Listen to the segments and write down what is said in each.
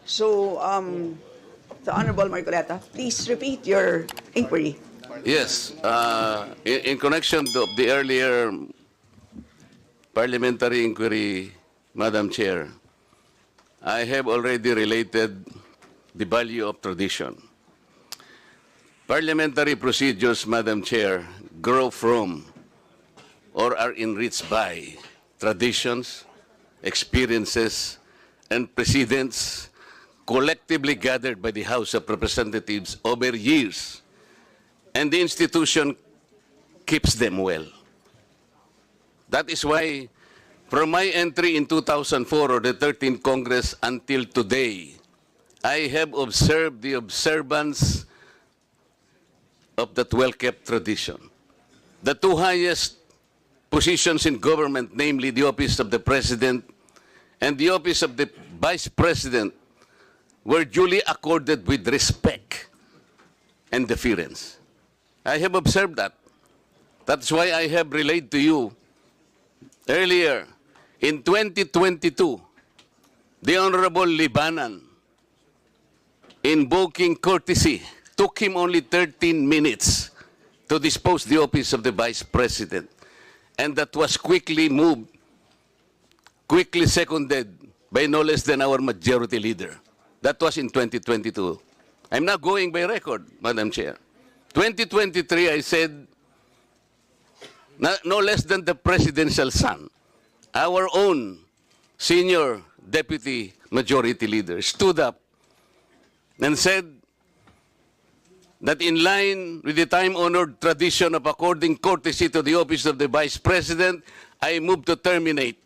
So, the Honorable Marcoleta, please repeat your inquiry. Yes, in connection to the earlier parliamentary inquiry, Madam Chair, I have already related the value of tradition. Parliamentary procedures, Madam Chair, grow from or are enriched by traditions, experiences, and precedents collectively gathered by the House of Representatives over years, and the institution keeps them well. That is why, from my entry in 2004 or the 13th Congress until today, I have observed the observance of that well-kept tradition. The two highest positions in government, namely the office of the President and the office of the Vice President, were duly accorded with respect and deference. I have observed that. That's why I have relayed to you earlier, in 2022, the Honorable Libanan, invoking courtesy, took him only 13 minutes to dispose the office of the Vice President. And that was quickly moved, quickly seconded by no less than our majority leader. That was in 2022. I'm not going by record, Madam Chair. 2023, I said, no less than the presidential son, our own senior deputy majority leader, stood up and said that in line with the time-honored tradition of according courtesy to the office of the Vice President, I move to terminate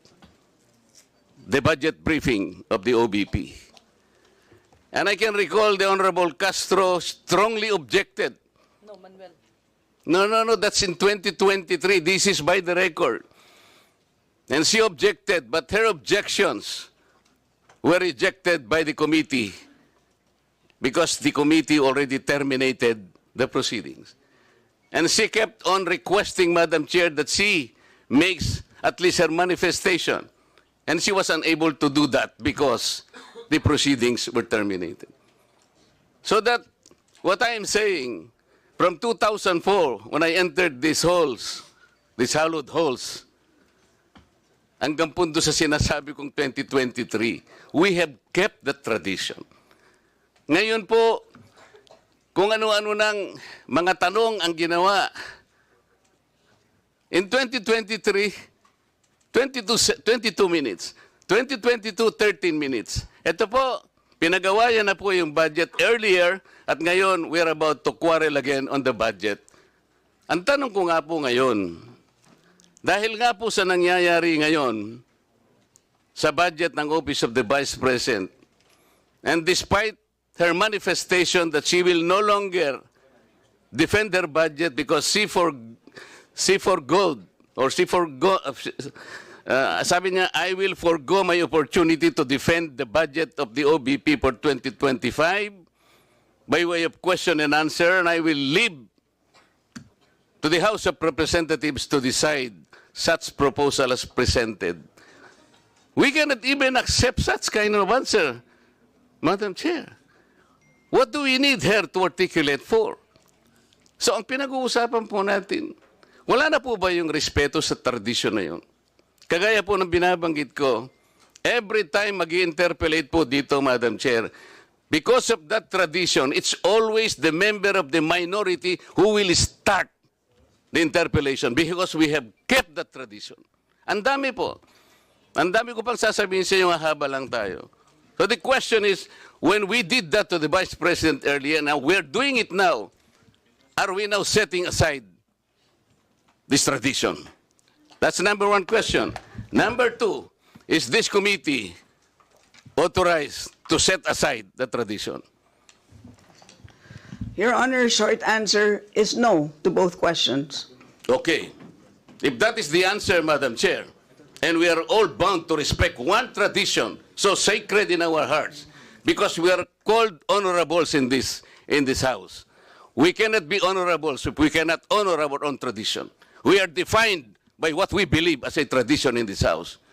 the budget briefing of the OVP. And I can recall the Honorable Castro strongly objected. No, Manuel. No, that's in 2023. This is by the record. And she objected, but her objections were rejected by the committee because the committee already terminated the proceedings. And she kept on requesting, Madam Chair, that she makes at least her manifestation. And she was unable to do that because the proceedings were terminated. So that what I am saying, from 2004, when I entered these halls, these hallowed halls, hanggang punto sa sinasabi kong 2023, we have kept the tradition. Ngayon po, kung ano-ano ng mga tanong ang ginawa, in 2023, 22 minutes. 2022, 13 minutes. Ito po, pinagawa yan na po yung budget earlier at ngayon we're about to quarrel again on the budget. Ang tanong ko nga po ngayon, dahil nga po sa nangyayari ngayon sa budget ng Office of the Vice President, and despite her manifestation that she will no longer defend her budget because she forgoed, sabi niya, I will forgo my opportunity to defend the budget of the OVP for 2025 by way of question and answer, and I will leave to the House of Representatives to decide such proposal as presented. We cannot even accept such kind of answer, Madam Chair. What do we need her to articulate for? So ang pinag-uusapan po natin, wala na po ba yung respeto sa tradisyon na yun? Kagaya po ng binabanggit ko, every time mag-interpellate po dito, Madam Chair, because of that tradition, it's always the member of the minority who will start the interpellation because we have kept that tradition. Ang dami po. Ang dami ko pang sasabihin sa inyo, haba lang tayo. So the question is, when we did that to the Vice President earlier, now we're doing it now, are we now setting aside this tradition? That's number one question. Number two, is this committee authorized to set aside the tradition? Your Honor, short answer is no to both questions. Okay. If that is the answer, Madam Chair, and we are all bound to respect one tradition so sacred in our hearts, because we are called honorables in this house. We cannot be honorables if we cannot honor our own tradition. We are defined by what we believe as a tradition in this house.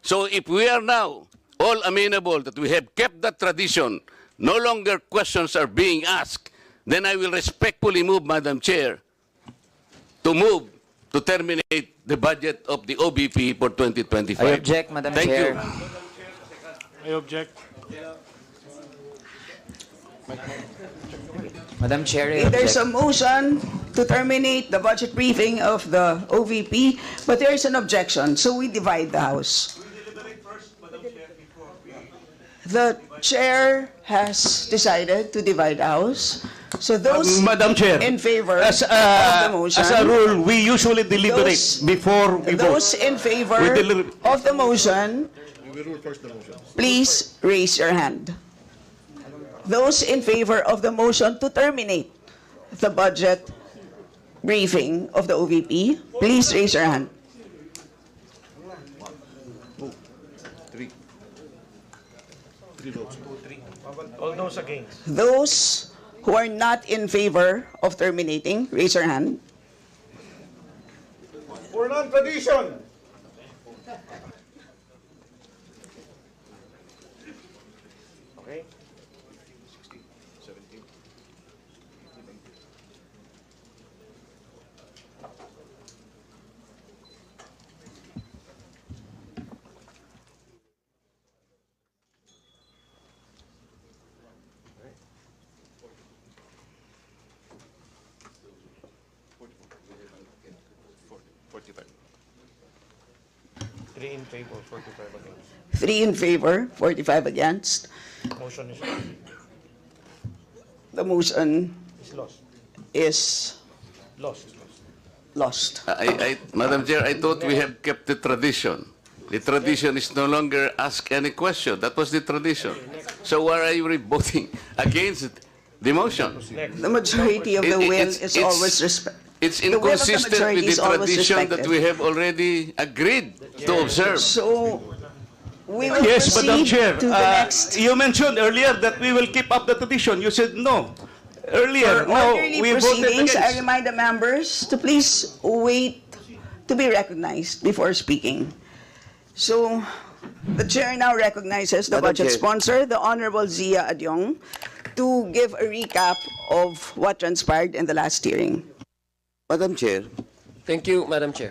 So if we are now all amenable that we have kept that tradition, no longer questions are being asked, then I will respectfully move, Madam Chair, to terminate the budget of the OVP for 2025. I object, Madam Thank Chair. you. I object. Madam Chair, I There's a object. motion to terminate the budget briefing of the OVP, but there is an objection, so we divide the House. The chair has decided to divide the House. So those Madam Chair, in favor as of the motion, a rule, we usually deliberate Those- before we those vote. in favor We deliver- of the motion, please raise your hand. Those in favor of the motion to terminate the budget briefing of the OVP, please raise your hand. All those against. Those who are not in favor of terminating, raise your hand. For non-tradition. Okay. 3 in favor, 45 against. 3 in favor, 45 against. Motion is The motion lost. is Lost. lost. Madam Chair, I thought we have kept the tradition. The tradition is no longer ask any question. That was the tradition. So why are you voting against the motion? Next. The majority of the It- will it's- is it's- always respected. It's The will of the inconsistent majority with the is always tradition that respected. we have already agreed to observe. So we will Yes, Madam proceed Chair. to the next. You mentioned earlier that we will keep up the tradition. You said no. Earlier, For no, orderly we voted proceedings, I against. remind the members to please wait to be recognized before speaking. So, the chair now recognizes the Madam budget Chair. sponsor, the Honorable Zia Adyong, to give a recap of what transpired in the last hearing. Madam Chair, Thank you, Madam Chair.